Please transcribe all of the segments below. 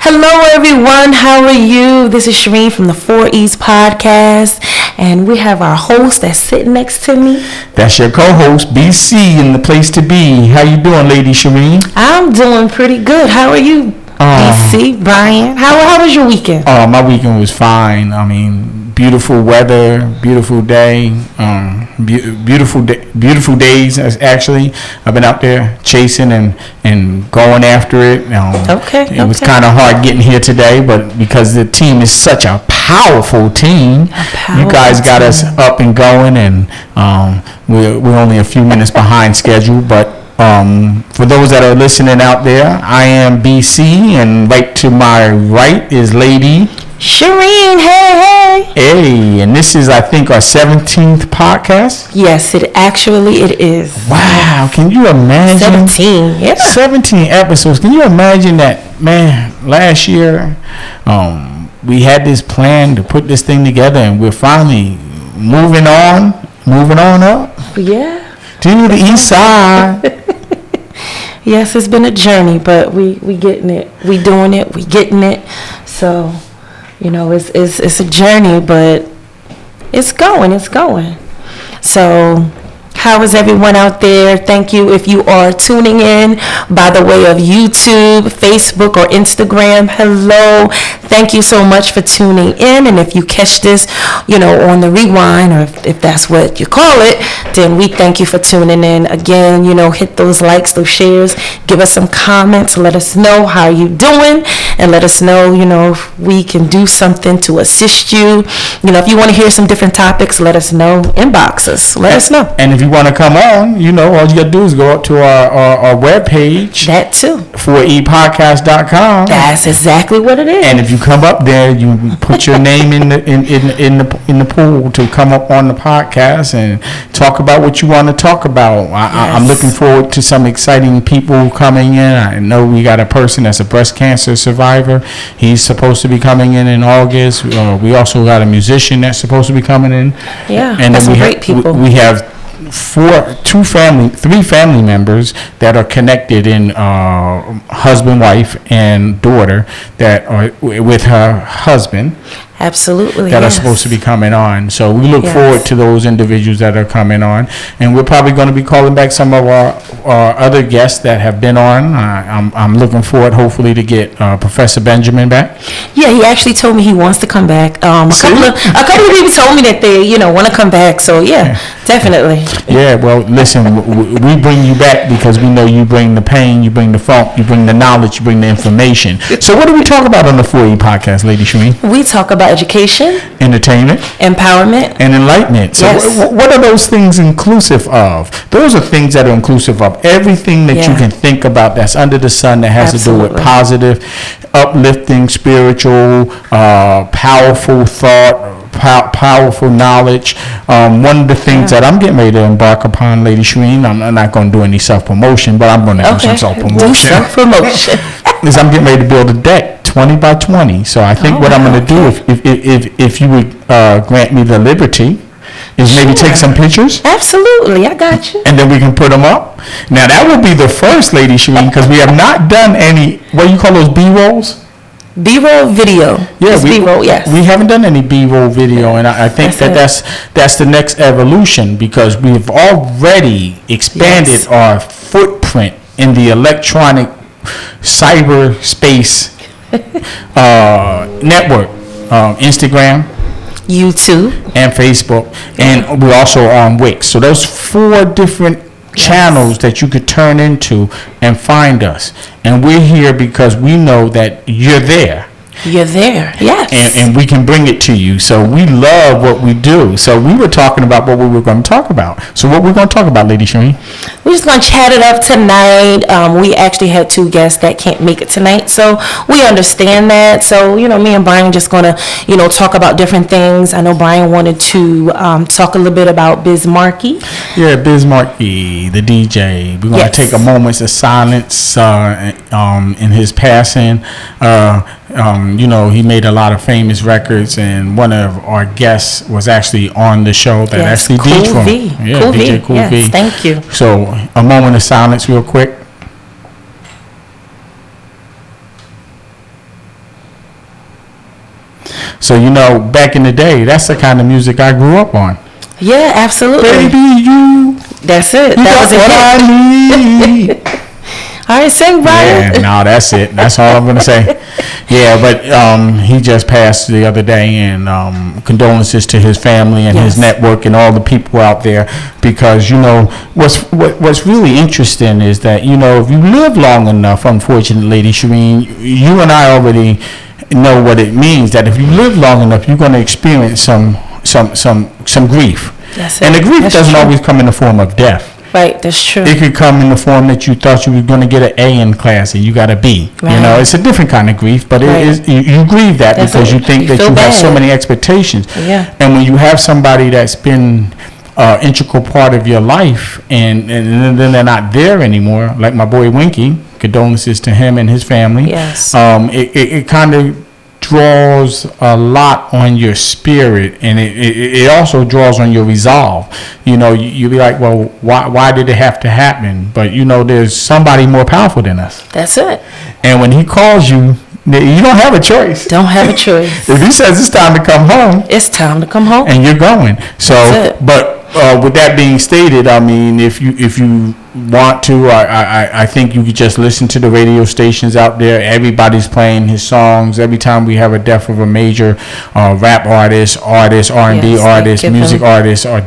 Hello, everyone. How are you? This is Shareen from the 4E's podcast, and we have our host that's sitting next to me. That's your co-host, BC, in the place to be. How you doing, Lady Shareen? I'm doing pretty good. How are you, BC? Brian? How was your weekend? My weekend was fine. I mean, beautiful weather, beautiful day, beautiful days. Actually, I've been out there chasing and going after it. It was kind of hard getting here today, but because the team is such a powerful team, you guys got us up and going, and we're only a few minutes behind schedule, but. For those that are listening out there, I am BC, and right to my right is Lady Shareen. Hey. Hey, and this is, I think, our 17th podcast. Yes, it is. Wow, can you imagine? 17, yeah. 17 episodes. Can you imagine that, man? Last year, we had this plan to put this thing together, and we're finally moving on up. Yeah. To the east side. Yes, it's been a journey, but we getting it. We doing it. We getting it. So, it's a journey, but it's going. So, how is everyone out there? Thank you if you are tuning in by the way of YouTube, Facebook, or Instagram. Hello. Thank you so much for tuning in. And if you catch this, on the rewind, or if that's what you call it, then we thank you for tuning in. Again, hit those likes, those shares, give us some comments, let us know how you doing, and let us know, if we can do something to assist you. If you want to hear some different topics, let us know. Inbox us. Let us know. And if you want to come on, all you got to do is go up to our webpage. That too. 4epodcast.com. That's exactly what it is. And if you come up there, you put your name in the pool to come up on the podcast and talk about what you want to talk about. I'm looking forward to some exciting people coming in. I know we got a person that's a breast cancer survivor. He's supposed to be coming in August. We also got a musician that's supposed to be coming in. Yeah, and that's some great people. We have three family members that are connected in husband, wife, and daughter that are with her husband. Absolutely. That are supposed to be coming on. So we look forward to those individuals that are coming on. And we're probably going to be calling back some of our other guests that have been on. I'm looking forward, hopefully, to get Professor Benjamin back. Yeah, he actually told me he wants to come back. A couple of people told me that they, want to come back. So, yeah, definitely. Yeah, well, listen, we bring you back because we know you bring the pain, you bring the funk, you bring the knowledge, you bring the information. So what do we talk about on the 4E podcast, Lady Shareen? We talk about education, entertainment, empowerment, and enlightenment. So what are those things inclusive of? Those are things that are inclusive of everything that you can think about that's under the sun that has to do with positive, uplifting, spiritual, powerful thought, powerful knowledge. One of the things that I'm getting ready to embark upon, Lady Shareen, I'm not going to do any self-promotion, but I'm going to do some self-promotion. Do self-promotion. Is I'm getting ready to build a deck 20 by 20. So I think what I'm going to do, if you would grant me the liberty, is maybe take some pictures. Absolutely, I got you. And then we can put them up. Now that would be the first, Lady Shareen, because we have not done any, what do you call those, B-rolls? B-roll video. Yeah, B-roll, yes. We haven't done any B-roll video, and I think that's the next evolution, because we've already expanded our footprint in the electronic cyberspace network, Instagram, YouTube, and Facebook, and we're also on Wix. So those 4 different channels that you could turn into and find us. And we're here because we know that you're there. You're there, yes. And we can bring it to you. So we love what we do. So we were talking about what we were going to talk about. So what we're going to talk about, Lady Shareen? We're just going to chat it up tonight. We actually had 2 guests that can't make it tonight. So we understand that. So, me and Brian just going to, talk about different things. I know Brian wanted to talk a little bit about Biz Markie. Yeah, Biz Markie, the DJ. We're going to take a moment of silence in his passing. He made a lot of famous records, and one of our guests was actually on the show that actually DJed for him. Yeah, Cool DJ Cool V. Yes, thank you. So a moment of silence real quick. So, back in the day, that's the kind of music I grew up on. Yeah, absolutely. Baby, you. That's it. You that was what I need. All right, sing, Brian. Yeah, no, that's it. That's all I'm going to say. Yeah, but he just passed the other day, and condolences to his family and his network and all the people out there, because, what's really interesting is that, if you live long enough, unfortunately, Lady Shareen, you and I already know what it means, that if you live long enough, you're going to experience some grief. And the grief doesn't always come in the form of death. Right, that's true. It could come in the form that you thought you were going to get an A in class and you got a B. Right. It's a different kind of grief, but it is, you grieve that because you think that you have so many expectations. Yeah. And when you have somebody that's been an integral part of your life and then they're not there anymore, like my boy Winky, condolences to him and his family. Yes. It kind of draws a lot on your spirit, and it also draws on your resolve. You'll be like, well, why did it have to happen? But there's somebody more powerful than us. That's it. And when he calls you, you don't have a choice. Don't have a choice. If he says it's time to come home, it's time to come home, and you're going. So, but with that being stated, I mean, if you want to, I think you could just listen to the radio stations out there. Everybody's playing his songs. Every time we have a death of a major rap artist, R&B artist, music artist, or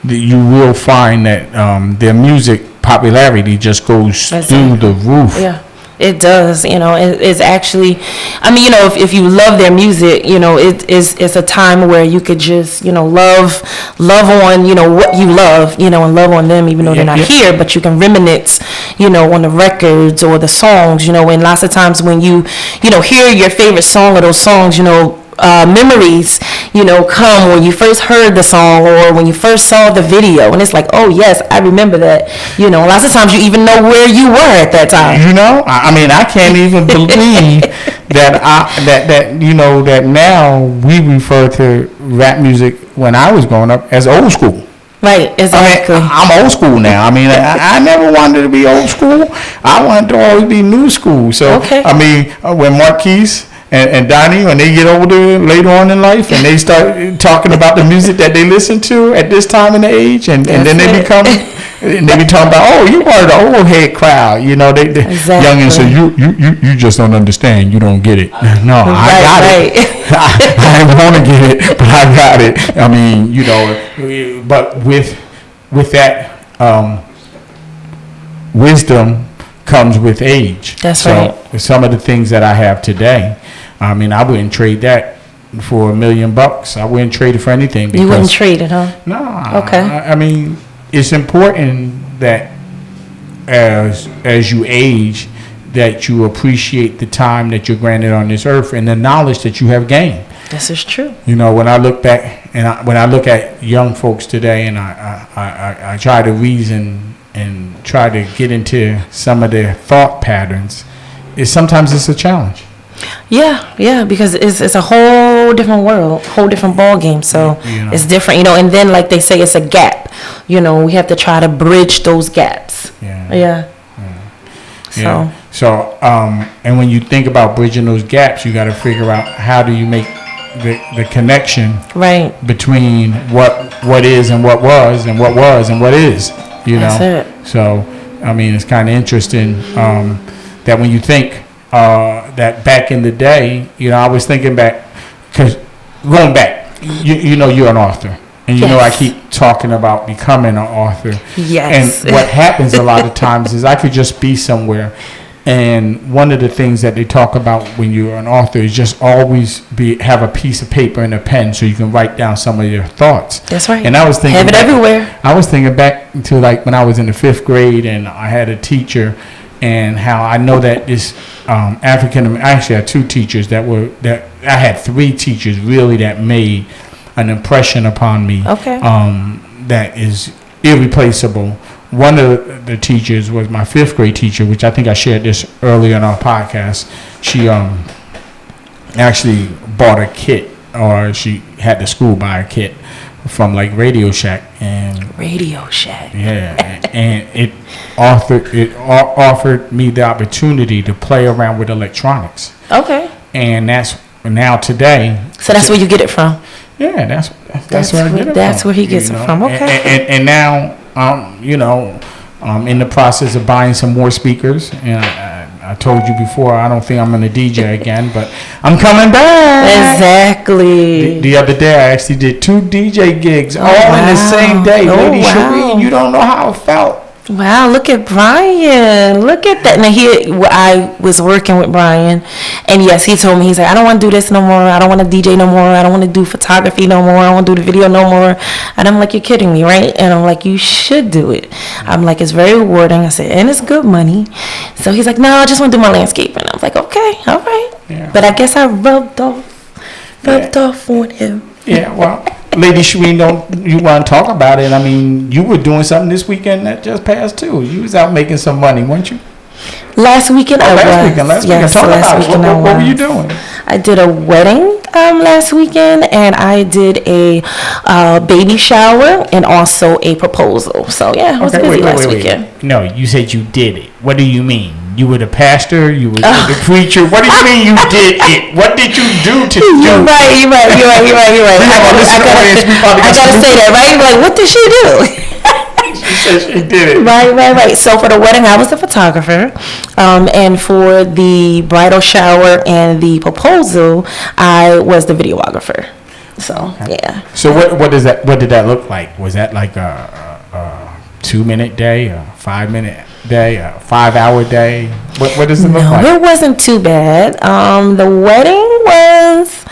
you will find that their music popularity just goes through the roof. Yeah. It does, it's actually, I mean, if you love their music, it's a time where you could just, love on, what you love, and love on them, even though they're not here, but you can reminisce, on the records or the songs, and lots of times when you hear your favorite song or those songs, memories, come when you first heard the song or when you first saw the video, and it's like, oh yes, I remember that. Lots of times you even know where you were at that time. I mean, I can't even believe that now we refer to rap music when I was growing up as old school. Right, exactly. I'm old school now. I mean, I never wanted to be old school. I wanted to always be new school. So, I mean, when Marquise and Donnie, when they get older later on in life and they start talking about the music that they listen to at this time in the age, and then they become, and they be talking about, oh, you are the old head crowd, they youngins say, you just don't understand, you don't get it. No, I got it. I didn't want to get it, but I got it. I mean, but with that wisdom comes with age. That's right. So some of the things that I have today, I mean, I wouldn't trade that for $1 million. I wouldn't trade it for anything. You wouldn't trade it, huh? No. Okay. I mean, it's important that as you age, that you appreciate the time that you're granted on this earth and the knowledge that you have gained. This is true. When I look back and when I look at young folks today, and I try to reason and try to get into some of their thought patterns, sometimes it's a challenge. Yeah, because it's a whole different world, whole different ball game. So it's different, and then like they say, it's a gap. We have to try to bridge those gaps. Yeah. So, and when you think about bridging those gaps, you got to figure out how do you make the connection between what is and what was and what was and what is. That's it. So, I mean, it's kind of interesting that when you think that back in the day, I was thinking back, because going back, you're an author. And I keep talking about becoming an author. Yes. And what happens a lot of times is I could just be somewhere. And one of the things that they talk about when you're an author is just always have a piece of paper and a pen so you can write down some of your thoughts. That's right. And I was thinking have it everywhere. I was thinking back to like when I was in the 5th grade and I had a teacher, and how I know that this I actually had 2 teachers that I had 3 teachers really that made an impression upon me. Okay. That is irreplaceable. One of the teachers was my 5th grade teacher, which I think I shared this earlier in our podcast. She actually bought a kit, or she had the school buy a kit from like Radio Shack. Yeah, and it offered me the opportunity to play around with electronics. Okay. And that's now today. So that's where you get it from. Yeah, that's where I get it that's from. Where he gets it from. Okay. And now, I'm in the process of buying some more speakers. And I told you before, I don't think I'm going to DJ again, but I'm coming back. Exactly. The other day, I actually did 2 DJ gigs all in the same day. Lady Shareen, you don't know how it felt. Wow, look at Brian. Look at that. Now, I was working with Brian, and yes, he told me, he's like, I don't want to do this no more. I don't want to DJ no more. I don't want to do photography no more. I don't want to do the video no more. And I'm like, you're kidding me, right? And I'm like, you should do it. I'm like, it's very rewarding. I said, and it's good money. So he's like, no, I just want to do my landscaping. I was like, okay, all right. Yeah. But I guess I rubbed off on him. Yeah, well, Lady Shareen, you want to talk about it? I mean, you were doing something this weekend that just passed too. You was out making some money, weren't you? Last weekend I was. Last weekend. Talk about it. What were you doing? I did a wedding last weekend, and I did a baby shower and also a proposal. So yeah, I was busy last weekend. No, you said you did it. What do you mean? You were the pastor? You were the preacher? What do you mean you did it? What did you do to do? You're right. I gotta say that, right? Like, what did she do? She said she did it. Right. So for the wedding, I was the photographer, and for the bridal shower and the proposal, I was the videographer. So yeah. So what does that? What did that look like? Was that like a 2-minute day, a 5-minute day, a 5-hour day? What does it look like? No, it wasn't too bad. The wedding was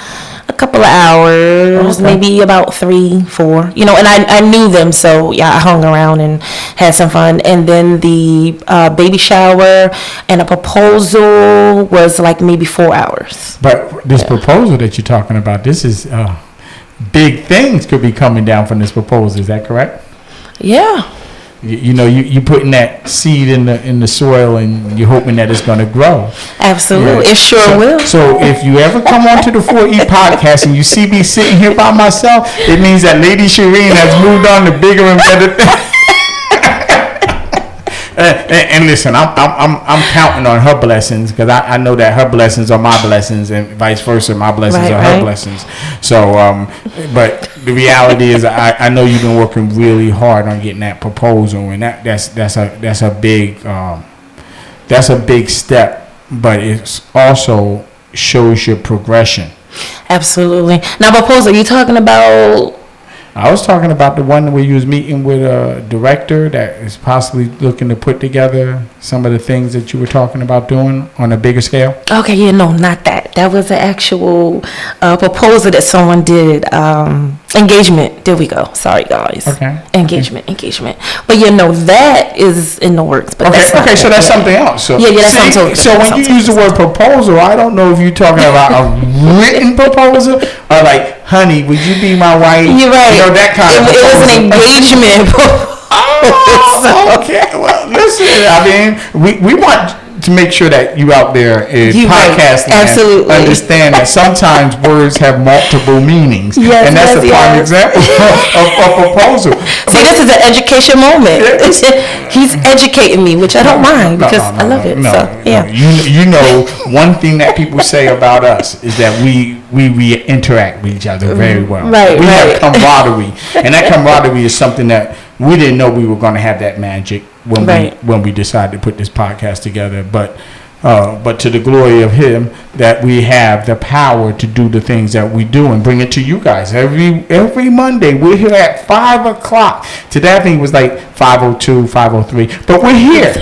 a couple of hours, maybe about 3-4, and I knew them, so yeah, I hung around and had some fun. And then the baby shower and a proposal was like maybe 4 hours. But this proposal that you're talking about, this is big things could be coming down from this proposal. Is that correct? Yeah. You putting that seed in the soil, and you're hoping that it's going to grow. Absolutely, it sure will. So if you ever come onto the 4E podcast and you see me sitting here by myself, it means that Lady Shareen has moved on to bigger and better things. And listen, I'm counting on her blessings, because I know that her blessings are my blessings, and vice versa, my blessings are her blessings. So, but the reality is, I know you've been working really hard on getting that proposal, and that's a big step, but it also shows your progression. Absolutely. Now, proposal, you talking about? I was talking about the one where you was meeting with a director that is possibly looking to put together some of the things that you were talking about doing on a bigger scale. Okay, yeah, no, not that. That was an actual proposal that someone did. Engagement. There we go. Sorry, guys. Okay. Engagement. But that is in the works. But okay, so that's something else. So, that's something. So when you use the word proposal, I don't know if you're talking about a written proposal or like, honey, would you be my wife? You're right. That kind of proposal. It was an engagement proposal. Okay. Well, listen, I mean, we want to make sure that you out there in podcasting understand that sometimes words have multiple meanings. Yes, and that's a prime example of proposal. See, this is an education moment. He's educating me, which I don't mind, because I love it. You know, one thing that people say about us is that we interact with each other very well. We have camaraderie, and that camaraderie is something that we didn't know we were going to have that magic when we decided to put this podcast together. But to the glory of Him, that we have the power to do the things that we do and bring it to you guys every Monday. We're here at 5:00. Today I think it was like 5:02, 5:03, but we're here.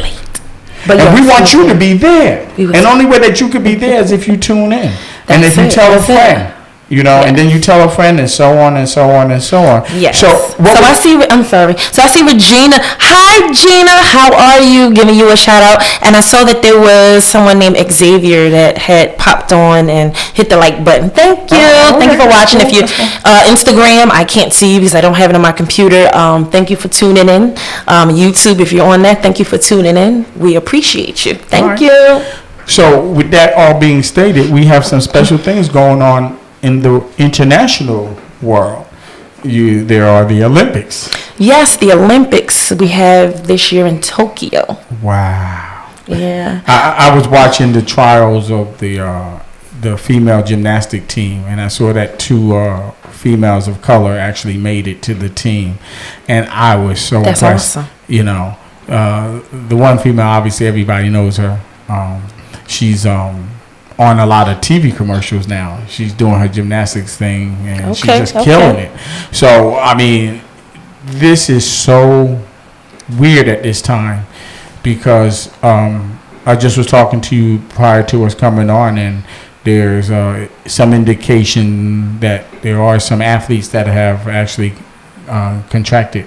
And we want you to be there. And the only way that you could be there is if you tune in. And if you tell a friend. And then you tell a friend, and so on and so on and so on. Yes. So I see Regina. Hi, Gina. How are you? Giving you a shout out. And I saw that there was someone named Xavier that had popped on and hit the like button. Thank you. Thank you for watching. If you Instagram, I can't see you because I don't have it on my computer. Thank you for tuning in. YouTube, if you're on that, thank you for tuning in. We appreciate you. Thank you. So with that all being stated, we have some special things going on in the international world. There are the Olympics. Yes, the Olympics we have this year in Tokyo. Wow. Yeah. I was watching the trials of the the female gymnastic team, and I saw that 2 females of color actually made it to the team, and I was so That's impressed. Awesome. You know, the one female, obviously everybody knows her. She's on a lot of TV commercials now. She's doing her gymnastics thing, and she's just killing it. So, I mean, this is so weird at this time because I just was talking to you prior to us coming on, and there's some indication that there are some athletes that have actually contracted.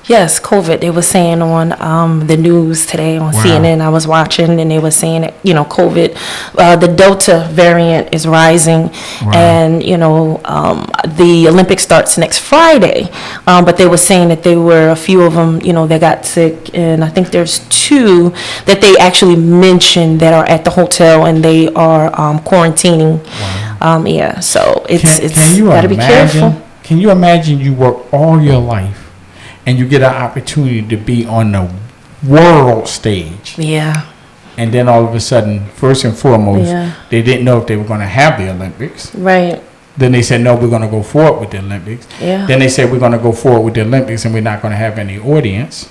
Yes, COVID. They were saying on the news today on CNN. I was watching, and they were saying that COVID, the Delta variant is rising, and the Olympics starts next Friday. But they were saying that there were a few of them, that got sick, and I think there's 2 that they actually mentioned that are at the hotel and they are quarantining. Wow. So it's gotta be careful. Can you imagine you work all your life and you get an opportunity to be on the world stage? Yeah. And then all of a sudden, first and foremost, they didn't know if they were going to have the Olympics. Right. Then they said, no, we're going to go forward with the Olympics. Yeah. Then they said, we're going to go forward with the Olympics and we're not going to have any audience.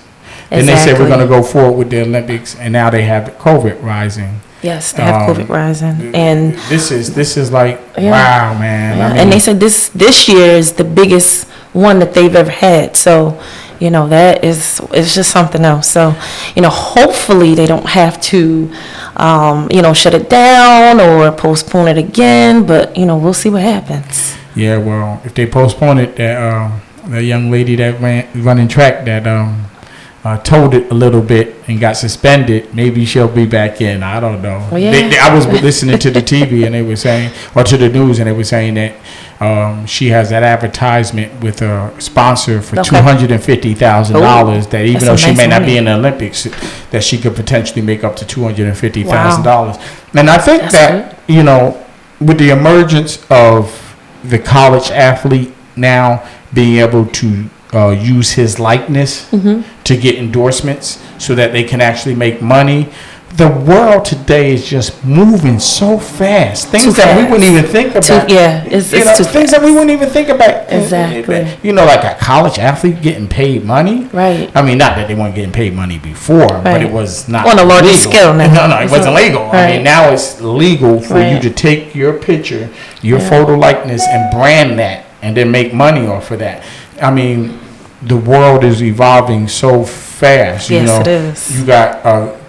Exactly. Then they said, we're going to go forward with the Olympics, and now they have COVID rising. Yes, they have COVID rising, and this is like wow, man. Yeah. I mean, and they said this year is the biggest one that they've ever had. So, that it's just something else. So, hopefully they don't have to, shut it down or postpone it again. But we'll see what happens. Yeah, well, if they postpone it, that young lady that running track that told it a little bit and got suspended, maybe she'll be back in. I don't know. Well, yeah. I was listening to the TV and they were saying, or to the news, and they were saying that she has that advertisement with a sponsor for $250,000 that even though she may not be in the Olympics, that she could potentially make up to $250,000. Wow. And I think that, with the emergence of the college athlete now being able to use his likeness to get endorsements so that they can actually make money. The world today is just moving so fast. Things that we wouldn't even think about. It's too things that we wouldn't even think about. Exactly. Like a college athlete getting paid money. Right. I mean, not that they weren't getting paid money before, but it was not on a larger scale now. No, it wasn't legal. Right. I mean, now it's legal for you to take your picture, your photo likeness, and brand that, and then make money off of that. I mean, the world is evolving so fast. Yes, it is. You got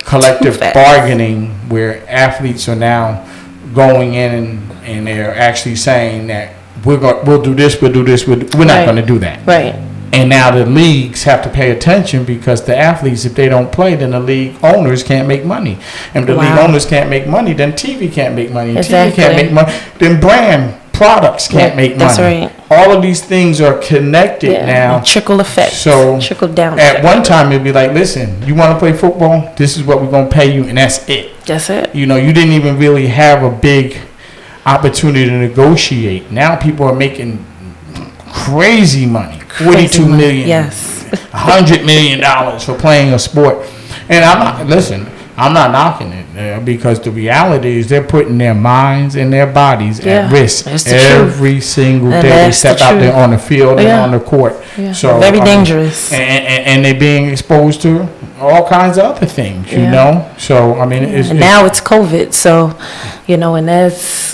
collective bargaining where athletes are now going in and they're actually saying that we'll do this, we're not going to do that. Right. And now the leagues have to pay attention because the athletes, if they don't play, then the league owners can't make money. And if the league owners can't make money, then TV can't make money. Exactly. TV can't make money. Then brand products can't make money. That's right. All of these things are connected now. Trickle effect. So trickle down. At one time, it'd be like, listen, you want to play football? This is what we're going to pay you, and that's it. That's it. You didn't even really have a big opportunity to negotiate. Now people are making crazy money. 42 million. Yes. $100 million for playing a sport. And I'm not knocking it because the reality is they're putting their minds and their bodies at risk every single day they step out there on the field and on the court. Yeah. So very dangerous. And they're being exposed to all kinds of other things, So I mean, now it's COVID, so and that's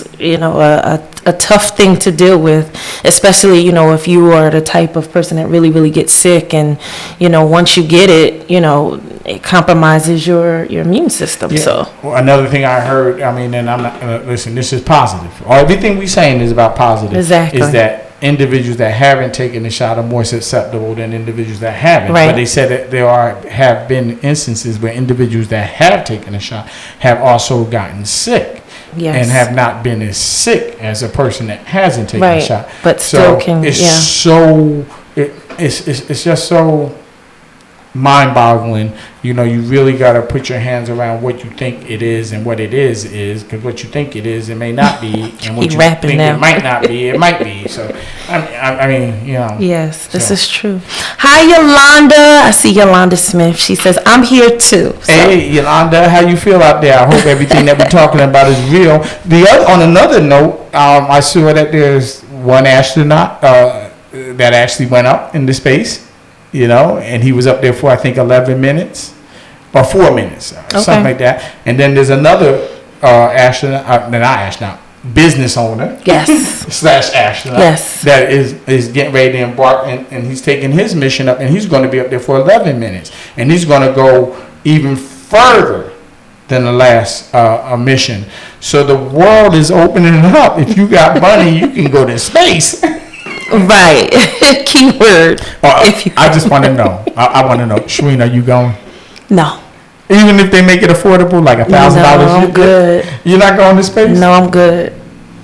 a tough thing to deal with, especially if you are the type of person that really gets sick, and once you get it, it compromises your immune system. Yeah. So another thing I heard, and I'm not listen. This is positive. Everything we're saying is about positive. Exactly. Is that individuals that haven't taken the shot are more susceptible than individuals that haven't. Right. But they said that there have been instances where individuals that have taken a shot have also gotten sick. Yes. And have not been as sick as a person that hasn't taken a shot. But still it's just so mind-boggling. You know, you really got to put your hands around what you think it is and what it is, because what you think it is, it may not be, and what you think it might not be, it might be. So, I mean, you know. Yes, this is true. Hi, Yolanda. I see Yolanda Smith. She says, I'm here too. So. Hey, Yolanda, how you feel out there? I hope everything that we're talking about is real. On another note, I saw that there's one astronaut that actually went up into space. You know, and he was up there for, I think, 11 minutes or 4 minutes, something like that. And then there's another business owner, slash astronaut, that is getting ready to embark, and he's taking his mission up, and he's going to be up there for 11 minutes, and he's going to go even further than the last mission. So the world is opening up. If you got money, you can go to space. Right. Keyword. I just want to know. I want to know. Shareen, are you going? No. Even if they make it affordable, like $1,000? No, I'm good. You're not going to space? No, I'm good.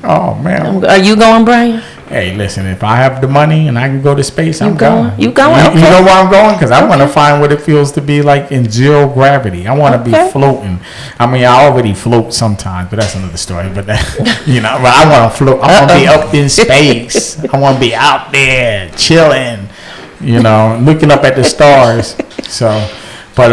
Oh, man. Are you going, Brian? Hey, listen, if I have the money and I can go to space, I'm going. You going? You know where I'm going? Because I want to find what it feels to be like in zero gravity. I want to be floating. I mean, I already float sometimes, but that's another story. But that, you know, but I want to float. I want to be up in space. I want to be out there chilling, you know, looking up at the stars. So, but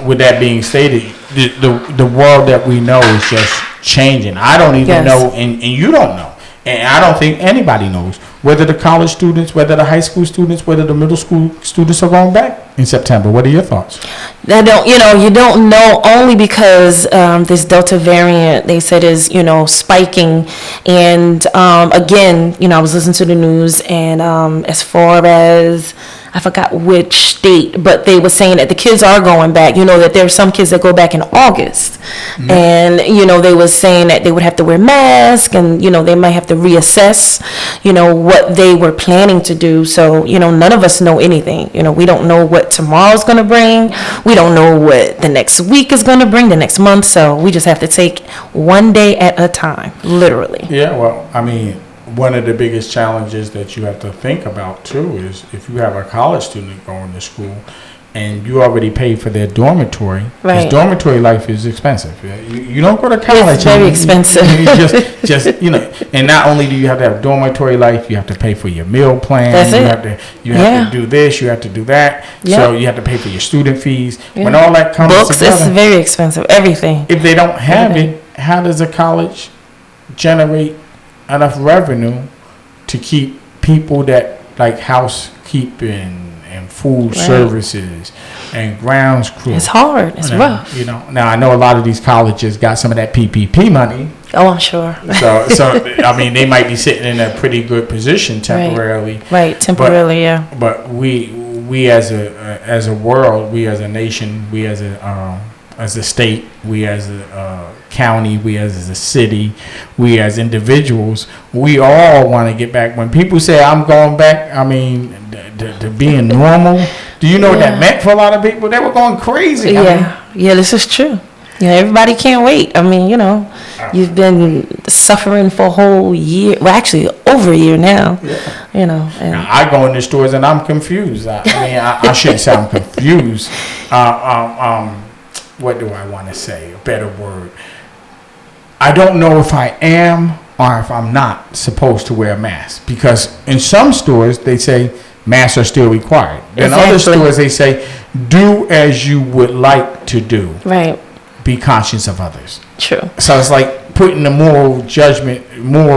with that being stated, the world that we know is just changing. I don't even know, and you don't know. And I don't think anybody knows whether the college students, whether the high school students, whether the middle school students are going back in September. What are your thoughts? You don't know only because this Delta variant, they said, is, spiking. And again, I was listening to the news, and as far as, I forgot which state, but they were saying that the kids are going back. That there are some kids that go back in August. Mm-hmm. And, they were saying that they would have to wear masks, and, they might have to reassess, what they were planning to do. So, none of us know anything. We don't know what tomorrow's going to bring. We don't know what the next week is going to bring, the next month. So we just have to take one day at a time, literally. Yeah, well, I mean, one of the biggest challenges that you have to think about too is if you have a college student going to school and you already paid for their dormitory, because dormitory life is expensive. You don't go to college. It's very expensive. And not only do you have to have dormitory life, you have to pay for your meal plan. That's you have to do this, you have to do that. Yep. So you have to pay for your student fees. Yeah. When all that comes together, it's very expensive. Everything. If they don't have it, how does a college generate enough revenue to keep people that like housekeeping and food services and grounds crew? It's hard. It's rough. Now I know a lot of these colleges got some of that PPP money. Oh, I'm sure. So I mean, they might be sitting in a pretty good position temporarily. Right. Temporarily, yeah. But we as a world, we as a nation, we as a state, we as a county, we as a city, we as individuals, we all want to get back. When people say I'm going back, I mean, to being normal, do you know what that meant for a lot of people? They were going crazy. Yeah, this is true. Yeah, everybody can't wait. I mean, you've been suffering for a whole year. Well, actually, over a year now. Yeah. And now, I go in the stores and I'm confused. I shouldn't say I'm confused. What do I want to say? A better word. I don't know if I am or if I'm not supposed to wear a mask, because in some stores they say masks are still required. In other stores they say do as you would like to do. Right. Be conscious of others. True. So it's like putting the moral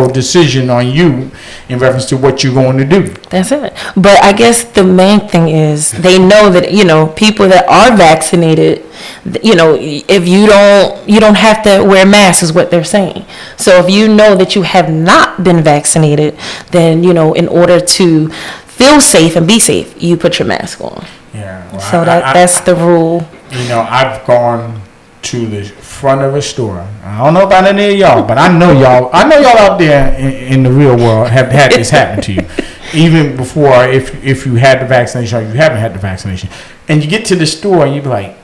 decision on you in reference to what you're going to do. That's it. But I guess the main thing is they know that, people that are vaccinated, if you don't have to wear masks is what they're saying. So if you know that you have not been vaccinated, then, in order to feel safe and be safe, you put your mask on. Yeah. Well, so that's the rule. I've gone to the front of a store. I don't know about any of y'all, but I know y'all out there in the real world have had this happen to you. Even before, if you had the vaccination or you haven't had the vaccination. And you get to the store and you be like,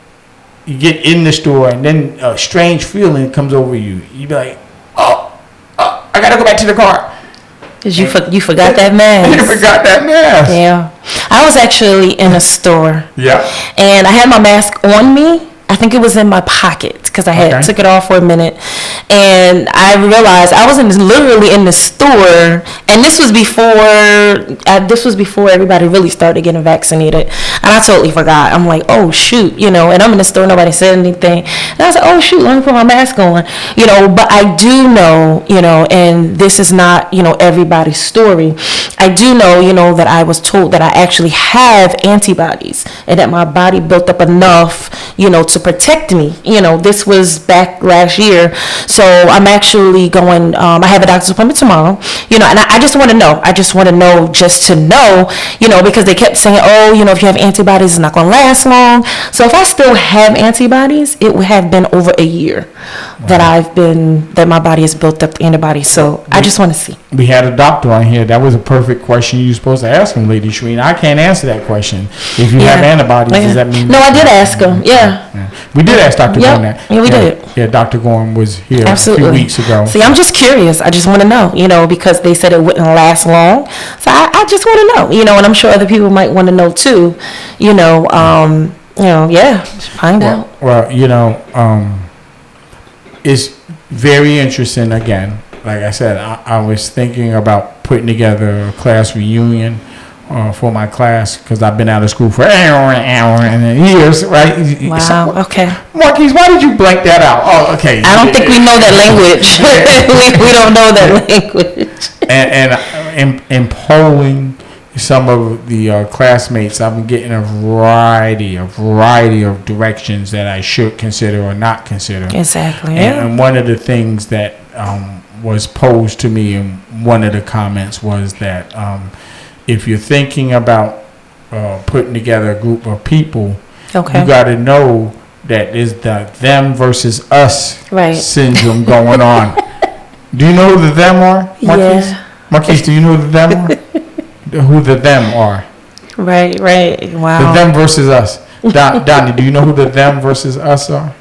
you get in the store and then a strange feeling comes over you. You be like, oh, I got to go back to the car. Because you forgot that mask. You forgot that mask. Yeah. I was actually in a store. Yeah. And I had my mask on me. I think it was in my pocket because I had took it off for a minute, and I realized I was literally in the store, and this was before everybody really started getting vaccinated, and I totally forgot. I'm like, oh shoot, and I'm in the store, nobody said anything, and I was like, oh shoot, let me put my mask on, But I do know, and this is not, everybody's story. I do know, that I was told that I actually have antibodies, and that my body built up enough, to protect me. This was back last year. So I'm actually going, I have a doctor's appointment tomorrow, and I just want to know. I just want to know just to know, because they kept saying, oh, if you have antibodies, it's not going to last long. So if I still have antibodies, it would have been over a year that my body has built up antibodies. So I just want to see. We had a doctor on here. That was a perfect question you were supposed to ask him, Lady Shareen. I can't answer that question. If you have antibodies, does that mean? No, I did ask him. Yeah. We did ask Dr. Gorham that. Yeah, we did. Yeah, Dr. Gorham was here a few weeks ago. See, I'm just curious. I just want to know, because they said it wouldn't last long. So I just want to know, and I'm sure other people might want to know too, find out. Well, it's very interesting. Again, like I said, I was thinking about putting together a class reunion for my class because I've been out of school for years, right? Wow. Okay. Marquise, why did you blank that out? Oh, okay. I don't think we know that language. we don't know that language. And in polling some of the classmates, I've been getting a variety of directions that I should consider or not consider. Exactly. And one of the things that was posed to me in one of the comments was that if you're thinking about putting together a group of people, you got to know that there's the them versus us syndrome going on. Do you know who the them are, Marquise? Yeah. Marquise, do you know who the them are? Who the them are? Right. Wow. The them versus us. Donnie, do you know who the them versus us are?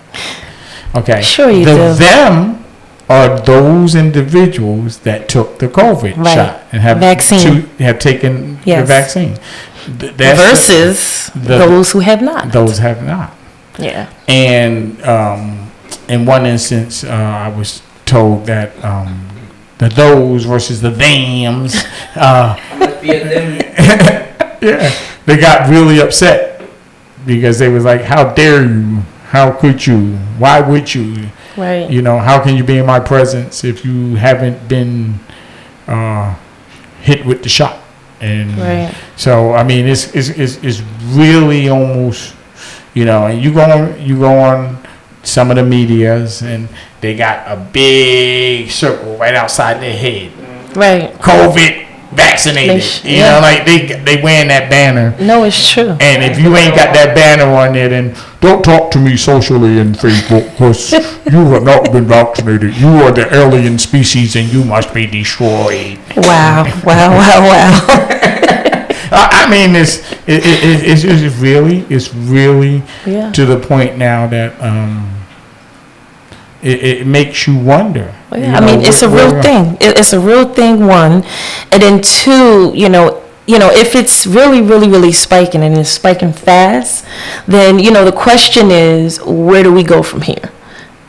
Okay. Sure you do. The them are those individuals that took the COVID shot and have taken the vaccine. Versus those who have not. Those have not. Yeah. And in one instance, I was told that the those versus the thems. They got really upset because they was like, "How dare you? How could you? Why would you? Right. How can you be in my presence if you haven't been hit with the shot?" And so, I mean, it's really almost, and you go on some of the medias and they got a big circle right outside their head. Right. COVID vaccinated. Like they wearing that banner. No, it's true. And if you ain't got that banner on there, then don't talk to me socially in Facebook because you have not been vaccinated. You are the alien species and you must be destroyed. Wow. I mean, it's really to the point now that it makes you wonder. I mean, it's a real thing. It's a real thing, one. And then two, if it's really, really, really spiking and it's spiking fast, then, the question is, where do we go from here?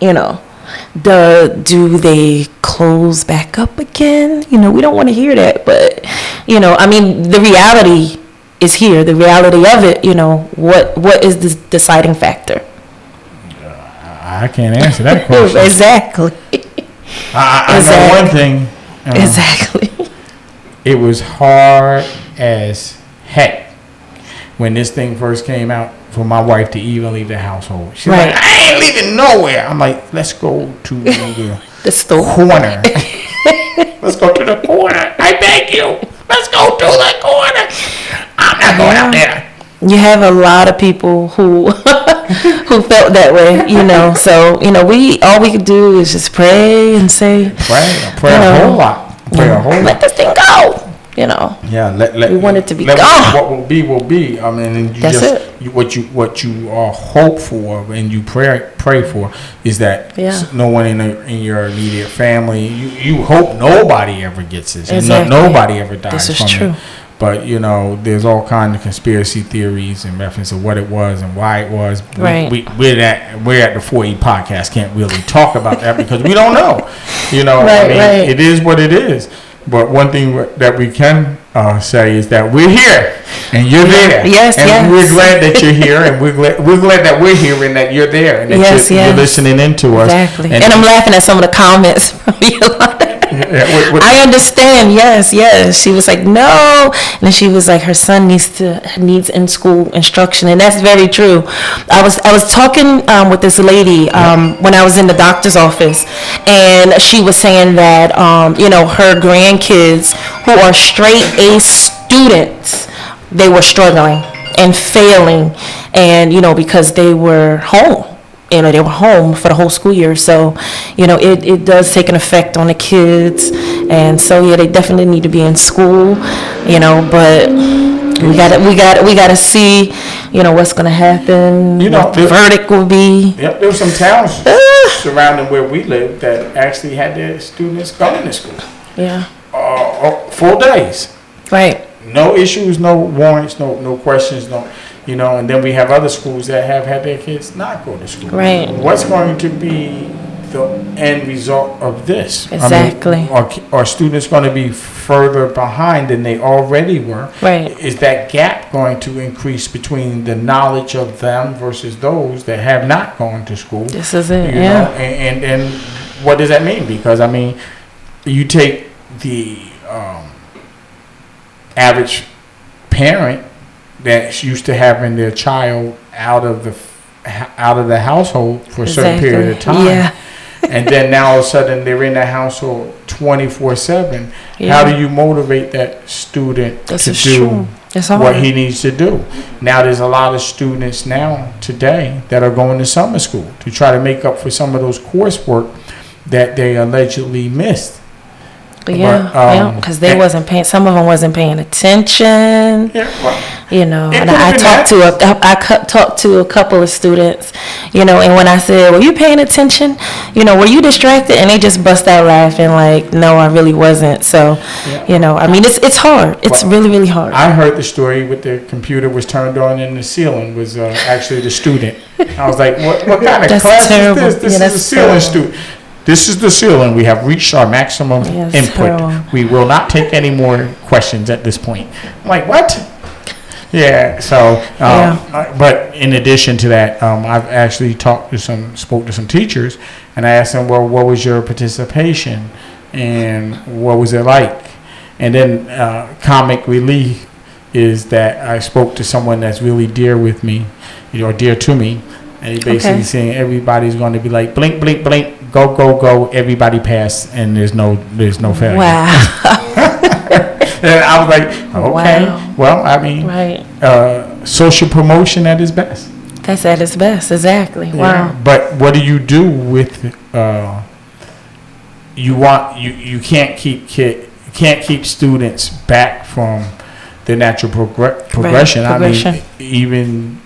Do they close back up again? We don't want to hear that. But, I mean, the reality is here. The reality of it, what is the deciding factor? I can't answer that question. Exactly. I know one thing. Exactly. It was hard as heck when this thing first came out for my wife to even leave the household. She's like, I ain't leaving nowhere. I'm like, let's go to the store corner. Let's go to the corner. I beg you. Let's go to the corner. I'm not going out there. You have a lot of people who felt that way, So, all we could do is just pray and say, pray a whole lot. Pray a whole lot. Let this thing go. we want it to be gone. What will be will be. I mean, and what you hope for and you pray for is that no one in your immediate family. You hope nobody ever gets this, and nobody ever dies from it. But there's all kinds of conspiracy theories in reference to what it was and why it was. Right. We're at the 4E podcast. Can't really talk about that because we don't know. Right. It is what it is. But one thing that we can say is that we're here and you're there. Yes, and we're glad that you're here, and we're glad that we're here and that you're there and that you're listening in to us. Exactly. And I'm laughing at some of the comments from Yolanda. I understand. Yes. She was like, no, and then she was like, her son needs in school instruction, and that's very true. I was talking with this lady when I was in the doctor's office, and she was saying that her grandkids who are straight A students, they were struggling and failing, and because they were home. They were home for the whole school year, so it does take an effect on the kids, and so they definitely need to be in school, but we gotta see, what's gonna happen, what the verdict will be. Yep, there were some towns surrounding where we live that actually had their students going to school. Yeah. Full days. Right. No issues, no warrants, no questions, no. And then we have other schools that have had their kids not go to school. Right. What's going to be the end result of this? Exactly. Are students going to be further behind than they already were? Right. Is that gap going to increase between the knowledge of them versus those that have not gone to school? This is it, And what does that mean? Because, you take the average parent that's used to having their child out of the household for a certain period of time, and then now all of a sudden they're in the household 24/7. How do you motivate that student to do what he needs to do? Now there's a lot of students now today that are going to summer school to try to make up for some of those coursework that they allegedly missed. Because some of them wasn't paying attention. And I talked to a couple of students, and when I said, "Were you paying attention? Were you distracted?" and they just bust out laughing like, "No, I really wasn't." So, it's hard. It's really, really hard. I heard the story with the computer was turned on and the ceiling was actually the student. I was like, "What kind of class terrible. is this? This is a ceiling student." This is the ceiling. We have reached our maximum input. Terrible. We will not take any more questions at this point. I'm like, what? Yeah. So, but in addition to that, I've actually spoke to some teachers, and I asked them, well, what was your participation, and what was it like? And then comic relief is that I spoke to someone that's really dear with me, dear to me, and he basically saying everybody's going to be like blink, blink, blink. Go, everybody pass, and there's no failure. Wow. And I was like, okay, well, social promotion at its best. That's at its best, exactly. Wow. But what do you do with, you can't keep students back from the natural progression. Progression. Even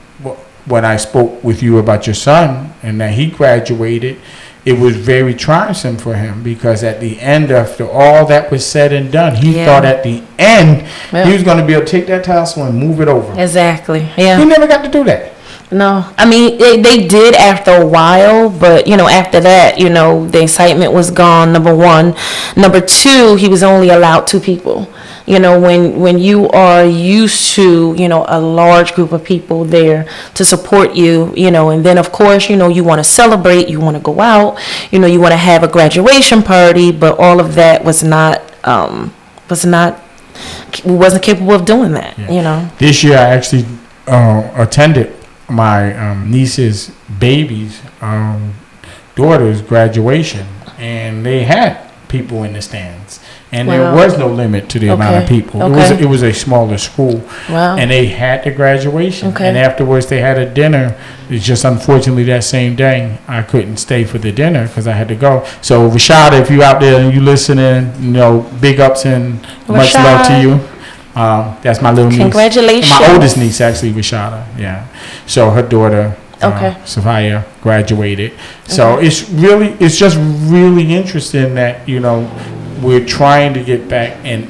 when I spoke with you about your son and that he graduated, it was very trying for him because at the end, after all that was said and done, he thought at the end he was going to be able to take that tassel and move it over. Exactly. Yeah. He never got to do that. No, they did after a while, but after that, the excitement was gone. Number one, number two, he was only allowed 2 people. When you are used to, a large group of people there to support you, and then of course, you want to celebrate, you want to go out, you want to have a graduation party, but all of that we wasn't capable of doing that, This year I actually attended my niece's baby's daughter's graduation, and they had people in the stands. and there was no limit to the amount of people. It was a smaller school, and they had the graduation, and afterwards they had a dinner. It's just unfortunately that same day I couldn't stay for the dinner because I had to go. So Rashada, if you out there and you listening, big ups and much love to you. That's my little niece. Congratulations. My oldest niece, actually, Rashada. Yeah. So her daughter, Sophia, graduated. So it's just really interesting that, we're trying to get back, and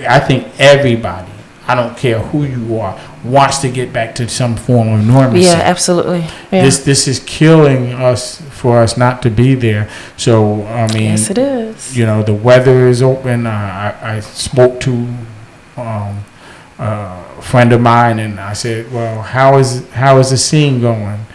I think everybody, I don't care who you are, wants to get back to some form of normalcy. Yeah, absolutely. Yeah. This is killing us for us not to be there. So, I mean, yes, it is. The weather is open. I spoke to a friend of mine, and I said, well, how is the scene going?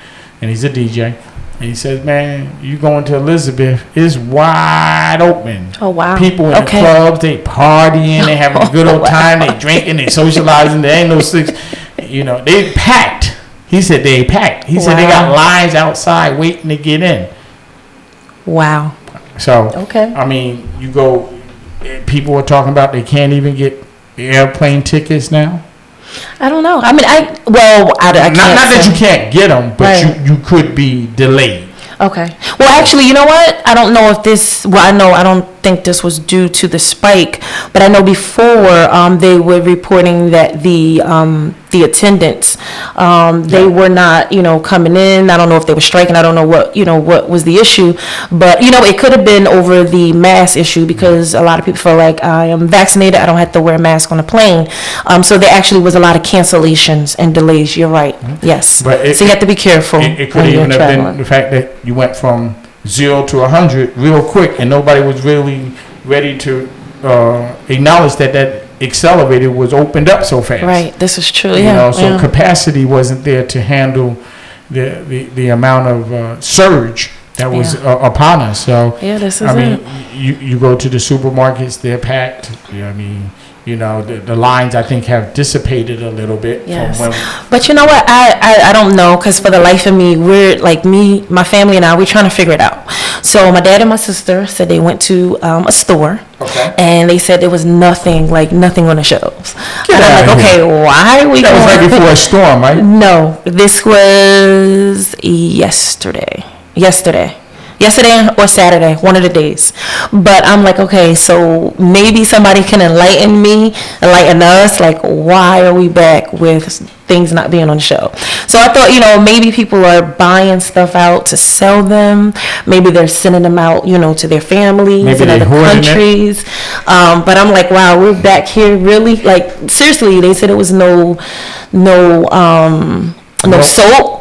And he's a DJ. And he says, man, you going to Elizabeth, it's wide open. Oh, wow. People in the clubs, they partying, they having a good old time, they drinking, they socializing, there ain't no six. They packed. He said they packed. He said they got lines outside waiting to get in. Wow. So, I mean, people are talking about they can't even get airplane tickets now. I don't know. I mean, I can't. Not that you can't get them, but you could be delayed. Okay. Well, actually, you know what? I don't know if this. Well, I don't think this was due to the spike, but I know before they were reporting that the attendants they were not coming in. I don't know if they were striking. I don't know what was the issue, but it could have been over the mask issue because a lot of people feel like I am vaccinated, I don't have to wear a mask on a plane. So there actually was a lot of cancellations and delays. You're right. Mm-hmm. Yes. So you have to be careful. It could even have been the fact that you went from 0 to 100 real quick, and nobody was really ready to acknowledge that accelerator was opened up so fast. Right, this is true. So capacity wasn't there to handle the amount of surge that was upon us. So this is you go to the supermarkets, they're packed. The lines I think have dissipated a little bit. Yes. But you know what? I don't know, because for the life of me, we're like my family and we're trying to figure it out. So my dad and my sister said they went to a store, and they said there was nothing on the shelves. And I'm like, okay, why are we going? That was right before a storm, right? No, this was yesterday or Saturday, one of the days. But I'm like, okay, so maybe somebody can enlighten us, like, why are we back with things not being on the shelf? So I thought, maybe people are buying stuff out to sell them. Maybe they're sending them out, to their families in other countries. But I'm like, wow, we're back here really? Like, seriously, they said it was no soap.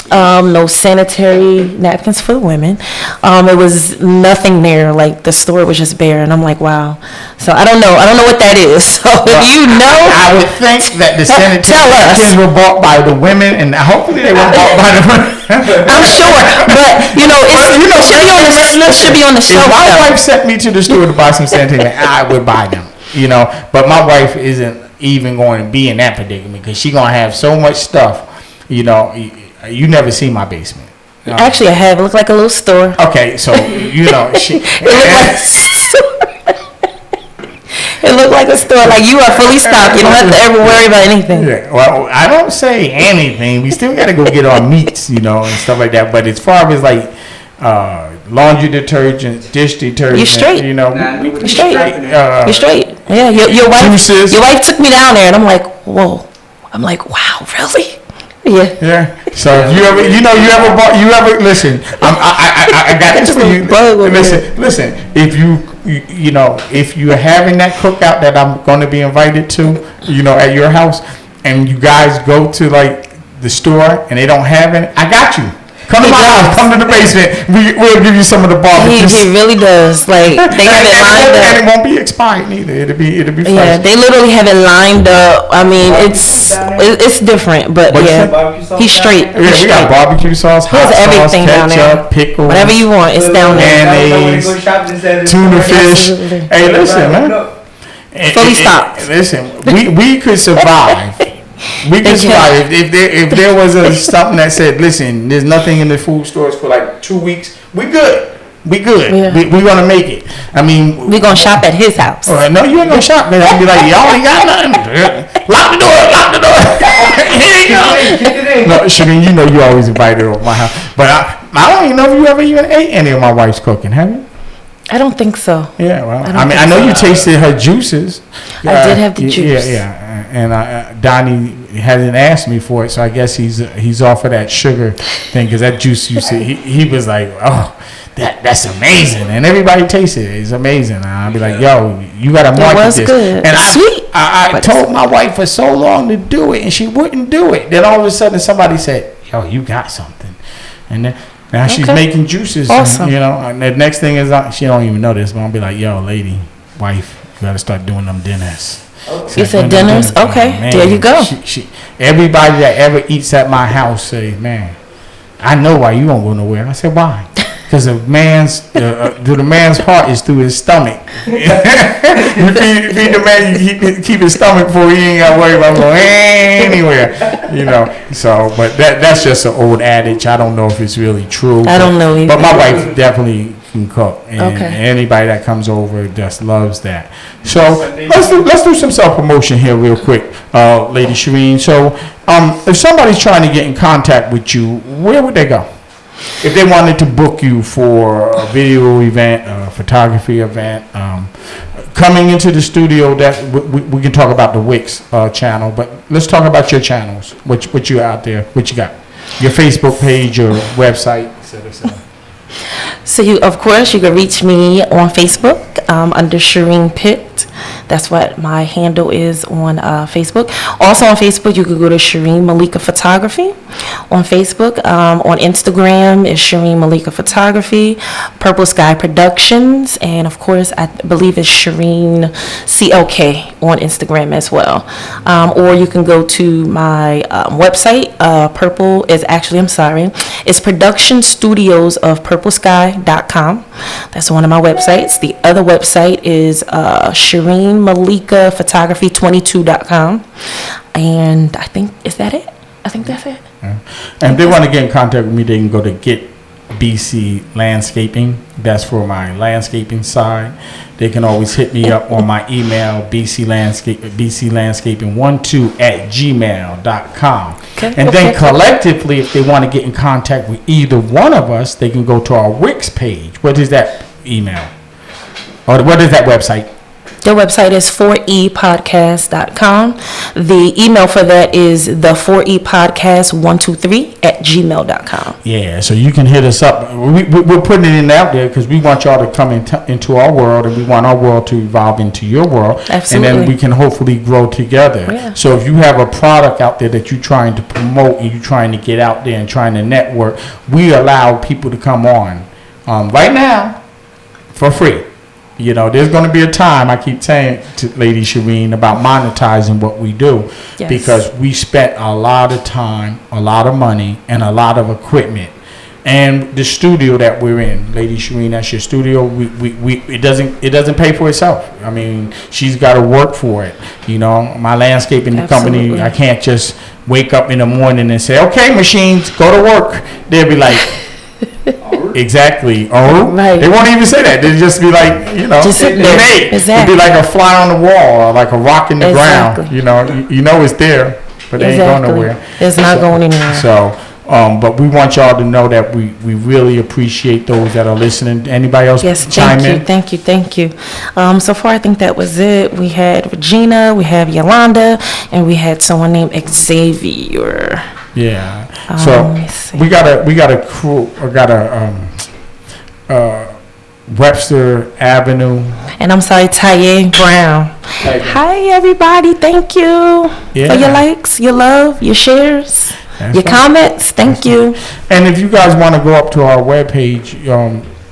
No sanitary napkins for the women. It was nothing there. Like, the store was just bare, and I'm like, wow. So I don't know what that is. So if you know, I would think that the sanitary napkins were bought by the women, and hopefully they were bought by the women. I'm sure, but it should be on the shelf. If my wife sent me to the store to buy some sanitary, I would buy them. But my wife isn't even going to be in that predicament because she's gonna have so much stuff. You never see my basement. Actually, I have. It looked like a little store. Okay, so it looked like a store. Like, you are fully stocked. You don't have to ever worry about anything. Yeah, well, I don't say anything. We still got to go get our meats, and stuff like that. But as far as like laundry detergent, dish detergent, you're straight. You're straight. You're straight. Yeah, your wife. Juices. Your wife took me down there, and I'm like, whoa. I'm like, wow, really? Yeah. So if you ever listen. I got this for you. Listen. If you're having that cookout that I'm going to be invited to, at your house, and you guys go to like the store and they don't have it, I got you. Come to my house. Come to the basement. We'll give you some of the barbecue. He really does. Like, they have it lined up, and it won't be expired neither. It'll be fresh. Yeah, they literally have it lined up. I mean, it's different, but he's straight. Yeah, we got barbecue sauce, hot sauce, everything ketchup, down there. pickles, whatever you want, it's down there. Mayonnaise, tuna fish. Hey, listen, man. Fully stocked. Listen, we could survive. We could survive if there was something that said, listen, there's nothing in the food stores for like 2 weeks. We good. We good. Yeah. We gonna make it. I mean, we gonna shop at his house. No, you ain't gonna shop. Then I'll be like, y'all ain't got nothing. Lock the door. Lock the door. Here you go. No, Shareen, you know you always invited over my house, but I don't even know if you ever even ate any of my wife's cooking. Have you? I don't think so. Yeah, well, I know you tasted her juices. I did have the juice. Yeah. And Donnie hasn't asked me for it, so I guess he's off of that sugar thing, because that juice you see, he was like, oh, that's amazing, and everybody tasted it. It's amazing. And I'll be like, yo, you got to market this. Good. And I told my wife for so long to do it, and she wouldn't do it. Then all of a sudden somebody said, yo, you got something, and then. Now she's making juices. Awesome. And the next thing is she don't even know this, but I'll be like, yo, lady, wife, you got to start doing them dinners. You said dinners? Okay, there you go. Everybody that ever eats at my house say, man, I know why you won't go nowhere. I said, why? Because the man's heart is through his stomach. You feed the man, you keep his stomach full. He ain't got to worry about going anywhere. So, but that's just an old adage. I don't know if it's really true. I don't know either. But my wife definitely can cook, and anybody that comes over just loves that. So let's do some self promotion here real quick, Lady Shareen. So if somebody's trying to get in contact with you, where would they go? If they wanted to book you for a video event, a photography event, coming into the studio, that we can talk about the Wix channel, but let's talk about your channels. What you out there? What you got? Your Facebook page, your website, etc. So you can reach me on Facebook under Shareen Pitt. That's what my handle is on Facebook. Also on Facebook, you could go to Shareen Malika Photography on Facebook. On Instagram is Shareen Malika Photography, Purple Sky Productions, and of course, I believe it's Shareen CLK on Instagram as well. Or you can go to my website. It's Production Studios of PurpleSky.com. That's one of my websites. The other website is Shareen Malika Photography 22.com. And I think, is that it? I think that's it. Yeah. And if they want to get in contact with me, they can go to Get BC Landscaping. That's for my landscaping side. They can always hit me up on my email, bclandscaping12@gmail.com. And then collectively, if they want to get in contact with either one of us, they can go to our Wix page. What is that email? Or what is that website? The website is 4epodcast.com. The email for that is the 4epodcast123@gmail.com. Yeah, so you can hit us up. We're putting it in out there because we want y'all to come into our world, and we want our world to evolve into your world. Absolutely. And then we can hopefully grow together. Yeah. So if you have a product out there that you're trying to promote and you're trying to get out there and trying to network, we allow people to come on right now for free. There's going to be a time, I keep saying to Lady Shareen, about monetizing what we do. Yes. Because we spent a lot of time, a lot of money, and a lot of equipment. And the studio that we're in, Lady Shareen, that's your studio. It doesn't pay for itself. I mean, she's got to work for it. My landscaping company, I can't just wake up in the morning and say, okay, machines, go to work. They'll be like, exactly. Right. They won't even say that. They just be like, just sitting there. Exactly. It'd be like a fly on the wall or like a rock in the ground. It's there, but it ain't going nowhere. It's not going anywhere. So, but we want y'all to know that we really appreciate those that are listening. Anybody else chime in? Thank you. So far, I think that was it. We had Regina, we have Yolanda, and we had someone named Xavier. Yeah. So we got a crew. I got a Webster Avenue. And I'm sorry, Taye Brown. Hi everybody. Thank you for your likes, your love, your shares, your comments. Thank you. And if you guys want to go up to our webpage,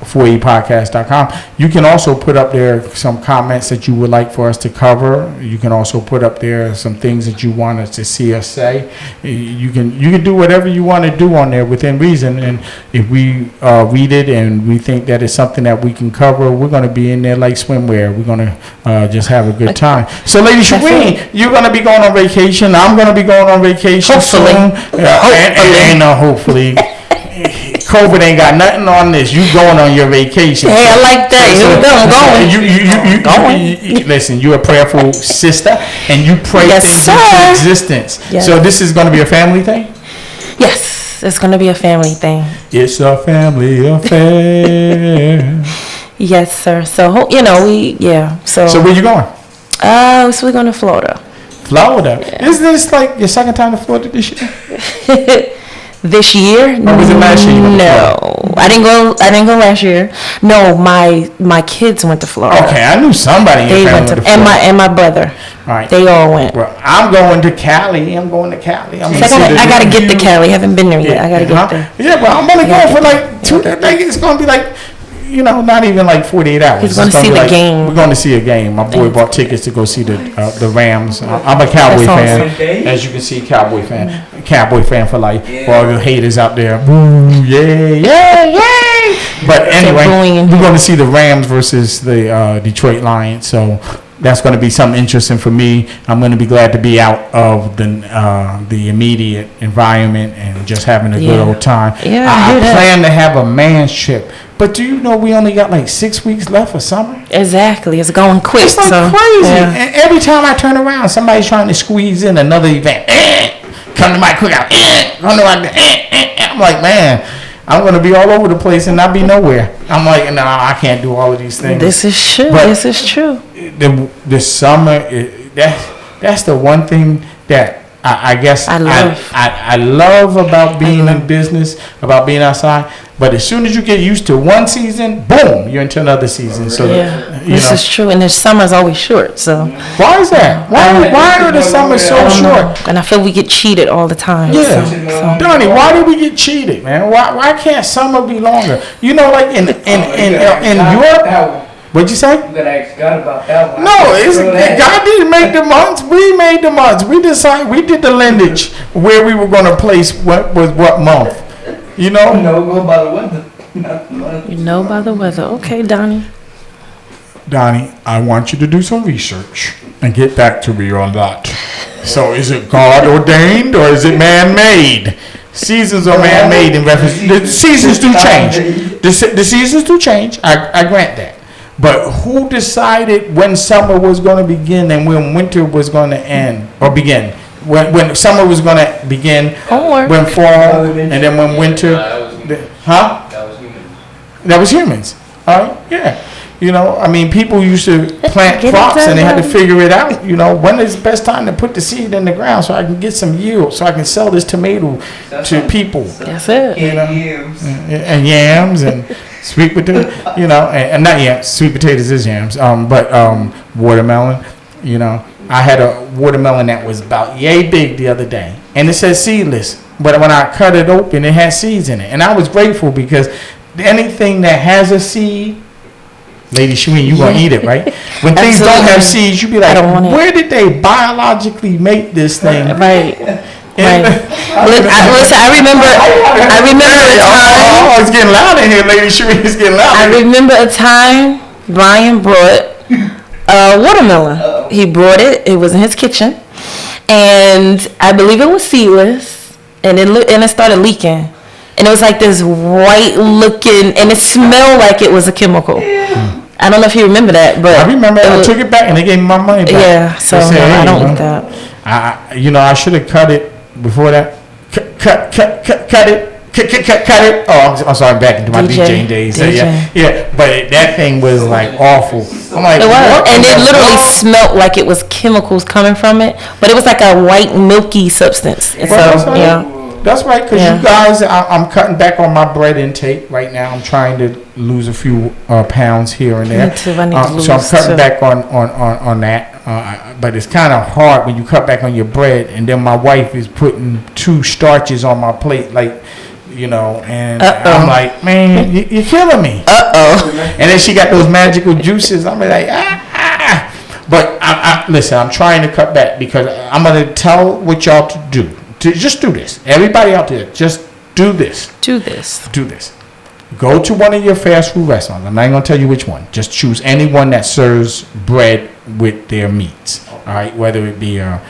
4epodcast.com, you can also put up there some comments that you would like for us to cover. You can also put up there some things that you want us to see us say. You can do whatever you want to do on there within reason, and if we read it and we think that it's something that we can cover, we're going to be in there like swimwear. We're going to just have a good time. So Lady Shareen, you're going to be going on vacation. I'm going to be going on vacation soon. Hopefully. COVID ain't got nothing on this. You going on your vacation. Hey, I like that. I'm going. Listen, you're a prayerful sister, and you pray things into existence. Yes. So this is going to be a family thing? Yes, it's going to be a family thing. It's a family affair. Yes, sir. So, So where you going? So we're going to Florida. Florida? Yeah. Isn't this like your second time to Florida this year? This year? Or was it last year? No, I didn't go last year. No, my kids went to Florida. Okay, I knew somebody in your family went to Florida. And my brother. All right. They all went. Well, I'm going to Cali. I got to get to Cali. I haven't been there yet. I got to get there. Yeah, but I'm only going for like 2 days. Like, it's going to be like, not even like 48 hours. He's going to see the game. We're going to see a game. My boy bought tickets to go see the Rams. I'm a Cowboy fan. As you can see, Cowboy fan for life. For all the haters out there. Woo, yay. But anyway, we're going to see the Rams versus the Detroit Lions. So that's going to be something interesting for me. I'm going to be glad to be out of the immediate environment and just having a good old time. Yeah, I plan to have a man's trip. But do you know we only got like 6 weeks left for summer? Exactly. It's going quick. It's like crazy. Yeah. And every time I turn around, somebody's trying to squeeze in another event. Come to my cookout. Come to my I'm like, man, I'm going to be all over the place and not be nowhere. I'm like, no, I can't do all of these things. This is true. This is true. The summer, that's the one thing that I guess I love about being in business, about being outside. But as soon as you get used to one season, boom, you're into another season. So this is true, and the summer's always short. So why is that? Why are the summers so short? And I feel we get cheated all the time. Yeah, so. Donnie, why do we get cheated, man? Why can't summer be longer? Like in Europe. What'd you say? You gotta ask God about that one. No, God didn't make the months. We made the months. We did the lineage where we were going to place what month. No, go by the weather. You know by the weather. Okay, Donnie, I want you to do some research and get back to me on that. So is it God ordained or is it man-made? Seasons are man-made in reference. The seasons do change. The seasons do change. I grant that. But who decided when summer was going to begin and when winter was going to end or begin? When summer was going to begin, when fall, and then when winter. That was humans. All right, yeah. People used to plant crops and they had to figure it out. When is the best time to put the seed in the ground so I can get some yield, so I can sell this tomato to people. That's it. And yams and sweet potato, and not yams. Sweet potatoes is yams. But watermelon, I had a watermelon that was about yay big the other day, and it says seedless. But when I cut it open, it had seeds in it, and I was grateful because anything that has a seed, Lady Shareen, you gonna eat it, right? When things don't have seeds, you be like, where did they biologically make this thing? Right. I remember a time. Oh, it's getting loud in here, Lady Shareen. It's getting loud. I remember a time Brian brought a watermelon. He brought it. It was in his kitchen, and I believe it was seedless, and it started leaking, and it was like this white looking, and it smelled like it was a chemical. I don't know if you remember that, but I remember. I took it back, and they gave me my money back. Yeah, so I don't eat that. I should have cut it before that. Cut it. Oh, I'm sorry. Back into my DJing days. So, yeah. But that thing was like awful. I'm like, it was, and it literally smelled like it was chemicals coming from it. But it was like a white milky substance. And that's right. Because you guys, I'm cutting back on my bread intake right now. I'm trying to lose a few pounds here and there. Me too. I need to lose so I'm cutting back on that. But it's kind of hard when you cut back on your bread, and then my wife is putting 2 starches on my plate, like. And I'm like, man, you're killing me. And then she got those magical juices. I'm like, But listen, I'm trying to cut back because I'm going to tell what y'all to do. Just do this. Everybody out there, just do this. Do this. Go to one of your fast food restaurants. I'm not going to tell you which one. Just choose any one that serves bread with their meats. All right, whether it be a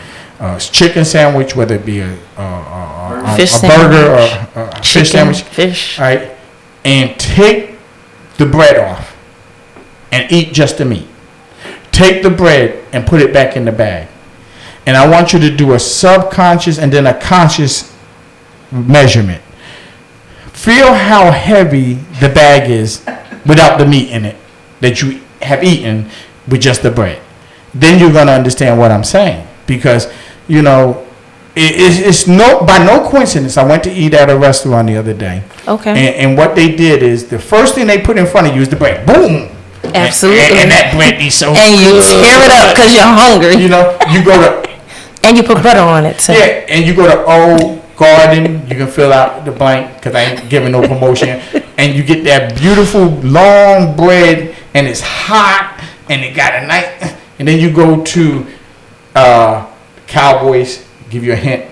chicken sandwich, whether it be a burger or a fish sandwich. Fish. All right. and take the bread off and eat just the meat. Take the bread and put it back in the bag. And I want you to do a subconscious and then a conscious measurement. Feel how heavy the bag is without the meat in it that you have eaten with just the bread. Then you're going to understand what I'm saying. Because, you know, it's by no coincidence. I went to eat at a restaurant the other day. Okay. And what they did is the first thing they put in front of you is the bread. Boom. Absolutely. And that bread be so and you tear it up because you're hungry. You know, you go to... and you put butter on it, too. Yeah, and you go to Old Garden. You can fill out the blank because I ain't giving no promotion. And you get that beautiful long bread, and it's hot, and it got a nice... And then you go to Cowboys, give you a hint.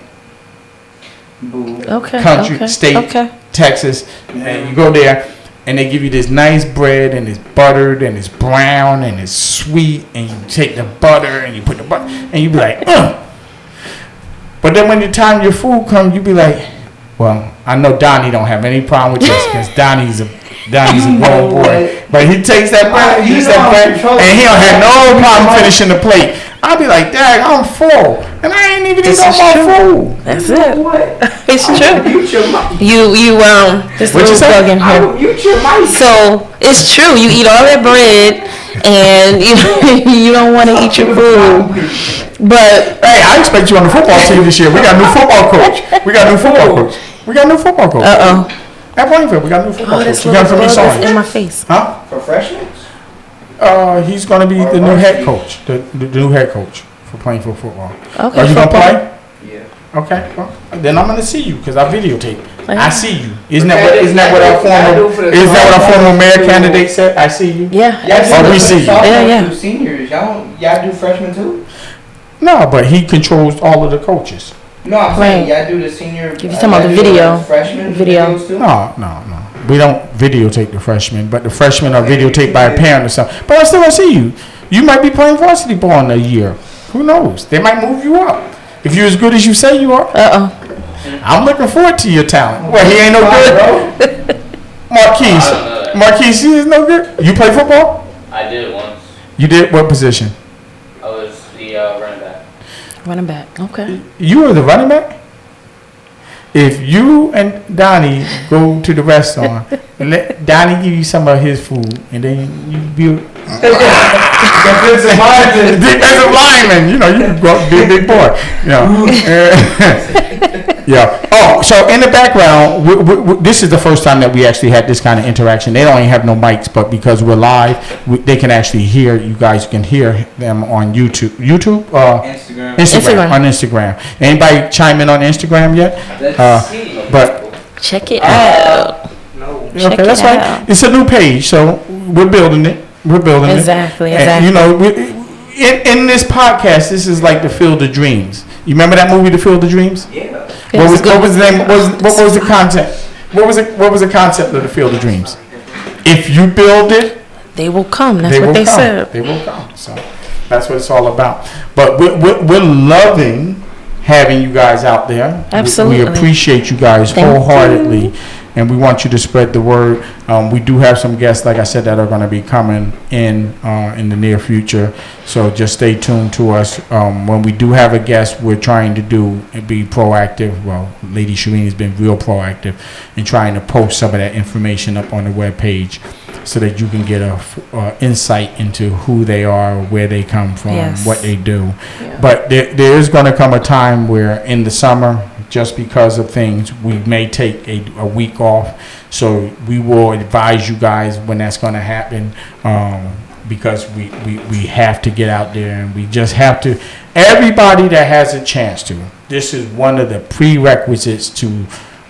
Okay. Country, state, Texas. And you go there, and they give you this nice bread, and it's buttered, and it's brown, and it's sweet, and you take the butter, and you put the butter, and you be like, ugh. But then when the time your food comes, you be like, well, I know Donnie don't have any problem with this, because Donnie's a grown boy. But he takes that bread, and he don't have no problem finishing the plate. I'll be like, Dad, I'm full, and I ain't even eat all my food. That's it. It's true. This little bug in here. So it's true. You eat all that bread, and you don't want to eat your food. But hey, I expect you on the football team this year. We got a new football coach. At Plainfield, we got a new football coach. You got from me in my face. Huh? For freshmen? He's going to be the new head coach. The new head coach for Plainfield football. Okay. Are you going to play? Yeah. Okay. Well, then I'm going to see you because I videotape. I see you. Isn't that what our former mayor candidate said? I see you. Yeah. We see you. Yeah. Seniors, y'all do freshmen too? No, but he controls all of the coaches. No, I'm saying y'all do the senior. You're talking about the video. Freshman videos too? No. We don't videotape the freshmen, but the freshmen are videotaped by a parent or something. But I still want to see you. You might be playing varsity ball in a year. Who knows? They might move you up. If you're as good as you say you are. I'm looking forward to your talent. Well, he ain't no good. Marquise, he is no good. You play football? I did once. You did? What position? I was the running back. Running back. Okay. You were the running back? If you and Donnie go to the restaurant and let Donnie give you some of his food, and then you build defensive lineman, you know, you can grow up be a big boy. You know. Yeah. Oh, so in the background, this is the first time that we actually had this kind of interaction. They don't even have no mics, but because we're live, they can actually hear. You guys can hear them on YouTube. Instagram. On Instagram. Anybody chime in on Instagram yet? Let's see. But check it out. No. Check that's it right. out. It's a new page, so we're building it. Exactly. And, you know, in this podcast, this is like the Field of Dreams. You remember that movie, The Field of Dreams? Yeah. What was the name? What was the content? What was the concept of The Field of Dreams? If you build it, they will come. That's what they said. They will come. So that's what it's all about. But we're loving having you guys out there. Absolutely. We appreciate you guys wholeheartedly. And we want you to spread the word. We do have some guests, like I said, that are going to be coming in the near future. So just stay tuned to us. When we do have a guest, we're trying to be proactive. Well, Lady Shareen has been real proactive in trying to post some of that information up on the webpage so that you can get a insight into who they are, where they come from, what they do. Yeah. But there is going to come a time where in the summer, just because of things, we may take a week off. So we will advise you guys when that's going to happen because we have to get out there and we just have to. Everybody that has a chance to, this is one of the prerequisites to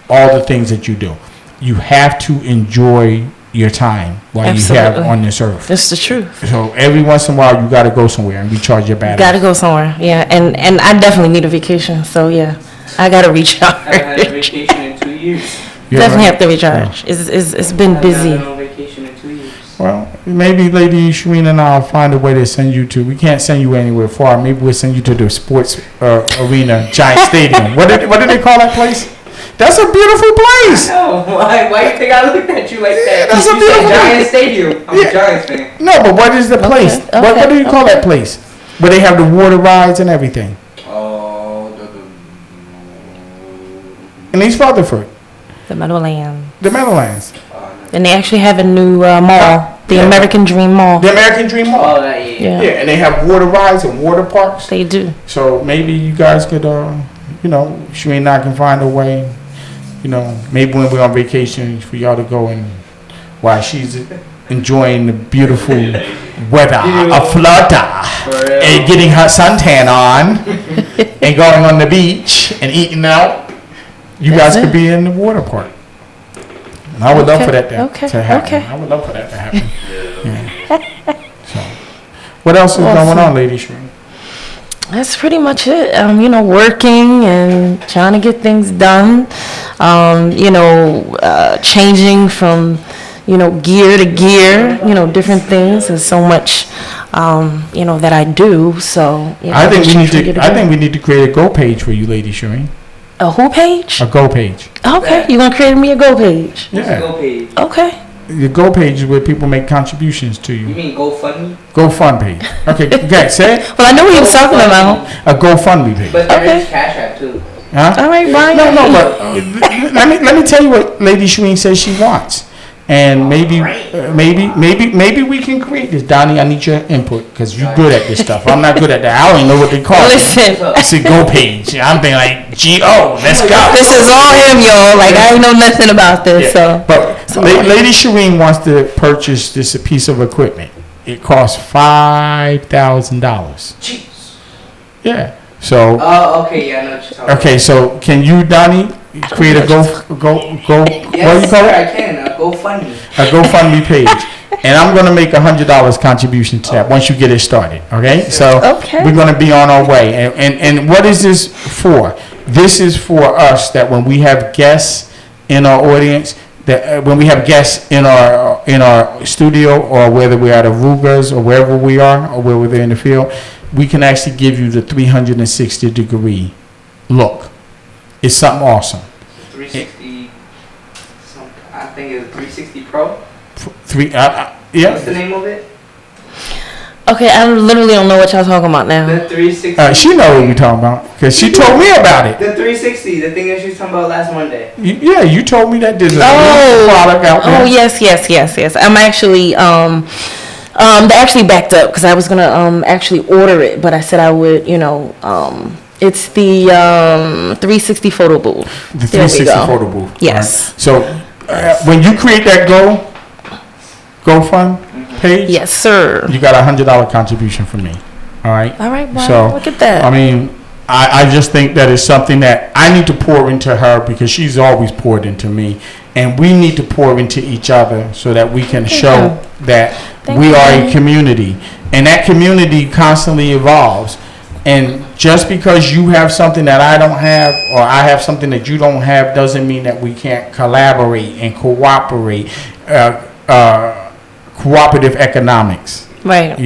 all the things that you do. You have to enjoy your time while you have on this earth. That's the truth. So every once in a while, you got to go somewhere and recharge your battery. Got to go somewhere, yeah. And I definitely need a vacation, so yeah. I gotta recharge. I haven't had a vacation in 2 years. Definitely have to recharge. Yeah. It's been busy. I haven't had no vacation in 2 years. Well, maybe Lady Shareen and I'll find a way to send you to. We can't send you anywhere far. Maybe we'll send you to the sports arena, Giant Stadium. What did they call that place? That's a beautiful place. No, why you think I looked at you like that? That's a You said beautiful Giant Stadium. I'm a Giants fan. No, but what is the place? What do you call that place? Where they have the water rides and everything. In East Rutherford. The Meadowlands. The Meadowlands. And they actually have a new mall, the American Dream Mall. The American Dream Mall. Oh, that, yeah. Yeah, and they have water rides and water parks. They do. So maybe you guys could, Shereen and I can find a way, maybe when we're on vacation for y'all to go and while she's enjoying the beautiful weather of Florida and getting her suntan on and going on the beach and eating out. You guys could be in the water park. And I would love for that to happen. Okay. I would love for that to happen. Yeah. So, what else is going on, Lady Shereen? That's pretty much it. Working and trying to get things done. Changing from, gear to gear. Different things. There's so much, that I do. So I think we need to create a Go page for you, Lady Shereen. A who page? A Go page. Okay, you're gonna create me a Go page. Yeah. Go page. Okay. The Go page is where people make contributions to you. You mean GoFundMe? GoFund page. Okay, say it. Well, I know what he was talking about. A GoFundMe page. But there is Cash App too. Huh? All right, Brian. No, but let me tell you what Lady Shereen says she wants. And maybe we can create this. Donnie, I need your input because you're good at this stuff. I'm not good at that. I don't even know what they call it. Listen. I see Go page. I'm thinking like G-O. Let's go. This is all him, y'all. Like, I know nothing about this, so. But Lady Shereen wants to purchase this piece of equipment. It costs $5,000. Jeez. Yeah. So. Oh, okay. Yeah, I know what you're talking about. Okay, so can you, Donnie, create a go? Yes, what do you call it? I can. GoFundMe. A GoFundMe page, and I'm gonna make $100 contribution to that once you get it started. Okay, so we're gonna be on our way. And what is this for? This is for us that when we have guests in our audience, that when we have guests in our studio, or whether we're at Aruga's or wherever we are, or where we're in the field, we can actually give you the 360-degree look. It's something awesome. 360. I think it's 360 Pro. Yeah. What's the name of it? Okay, I literally don't know what y'all talking about now. The 360. She know what we're talking about because she told me about it. The 360, the thing that she was talking about last Monday. Yeah, you told me that there's a new product out there. Oh, yes. I'm actually they actually backed up because I was gonna actually order it, but I said I would, it's the 360 photo booth. The 360 photo booth. Yes. Right. So when you create that GoFund page, yes, sir, you got $100 contribution from me. All right. All right, Brian. So look at that. I mean, I just think that is something that I need to pour into her because she's always poured into me, and we need to pour into each other so that we can show that we are a community, and that community constantly evolves. And just because you have something that I don't have, or I have something that you don't have, doesn't mean that we can't collaborate and cooperate. Cooperative economics. Right.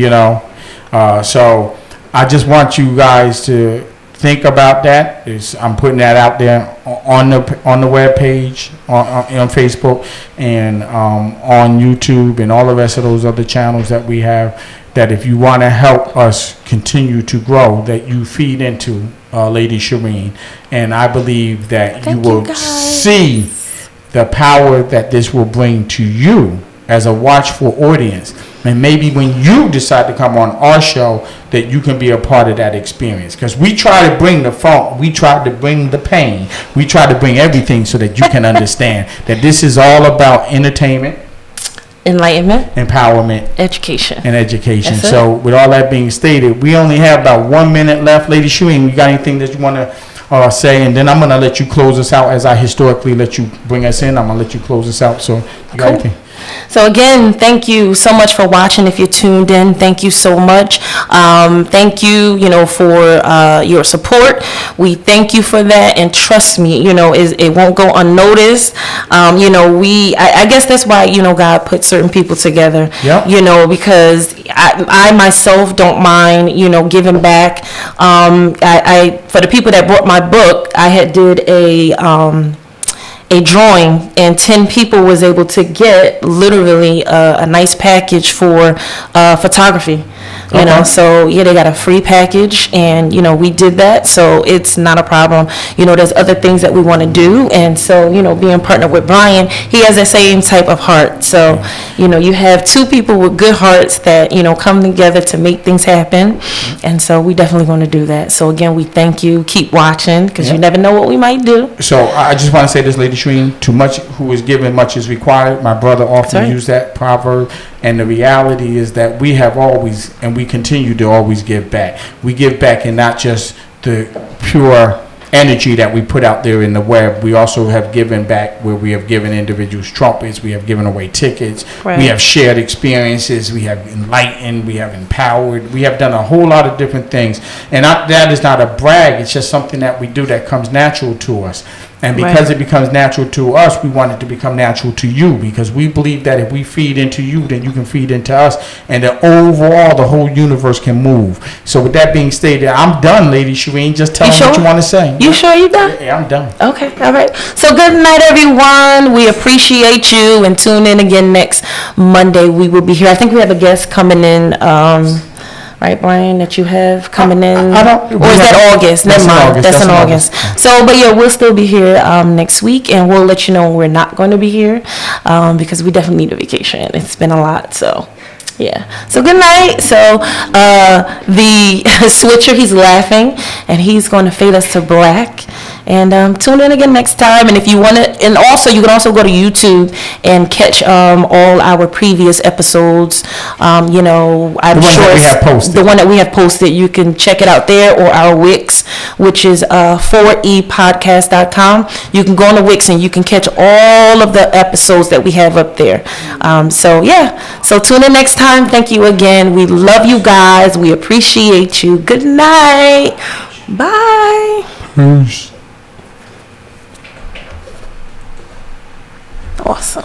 So I just want you guys to think about that. I'm putting that out there on the web page, on Facebook, and on YouTube, and all the rest of those other channels that we have. That if you want to help us continue to grow, that you feed into Lady Shereen, and I believe that you will see the power that this will bring to you as a watchful audience. And maybe when you decide to come on our show, that you can be a part of that experience. Because we try to bring the funk, we try to bring the pain, we try to bring everything so that you can understand that this is all about entertainment, enlightenment, empowerment, education. So with all that being stated, we only have about 1 minute left. Lady Shereen, you got anything that you want to say? And then I'm going to let you close us out as I historically let you bring us in. I'm going to let you close us out. So you got anything? So again, thank you so much for watching. If you're tuned in, thank you so much. Thank you, for your support. We thank you for that, and trust me, it won't go unnoticed. I guess that's why God put certain people together. Yep. Because I myself don't mind giving back. I for the people that bought my book, I had did a drawing, and 10 people was able to get literally a nice package for photography. You know, so yeah, they got a free package, and you know, we did that, so it's not a problem. You know, there's other things that we want to do, and so, you know, being partnered with Brian, he has the same type of heart. So, you know, you have two people with good hearts that, you know, come together to make things happen, and so we definitely going to do that. So again, we thank you. Keep watching, because you never know what we might do. So I just want to say this, Lady Shareen, too much who is given, much is required. My brother often used that proverb. And the reality is that we have always, and we continue to always give back. We give back, and not just the pure energy that we put out there in the web. We also have given back where we have given individuals trumpets, we have given away tickets, we have shared experiences, we have enlightened, we have empowered, we have done a whole lot of different things. And that is not a brag, it's just something that we do that comes natural to us. And because it becomes natural to us, we want it to become natural to you, because we believe that if we feed into you, then you can feed into us, and that overall the whole universe can move. So with that being stated, I'm done, Lady Shareen. Just tell them what you want to say. You sure you done? Yeah, I'm done. Okay, all right. So good night, everyone. We appreciate you, and tune in again next Monday. We will be here. I think we have a guest coming in. Right, Brian, that you have coming in? Or is that August? Never mind. That's in August. So, but yeah, we'll still be here next week, and we'll let you know when we're not going to be here, because we definitely need a vacation. It's been a lot, so yeah. So good night. So the switcher, he's laughing, and he's going to fade us to black. And tune in again next time. And if you want to, and also you can also go to YouTube and catch all our previous episodes. You know, I'm sure the one that we have posted. You can check it out there, or our Wix, which is 4epodcast.com. You can go on the Wix and you can catch all of the episodes that we have up there. So yeah, so tune in next time. Thank you again. We love you guys. We appreciate you. Good night. Bye. Peace. Awesome.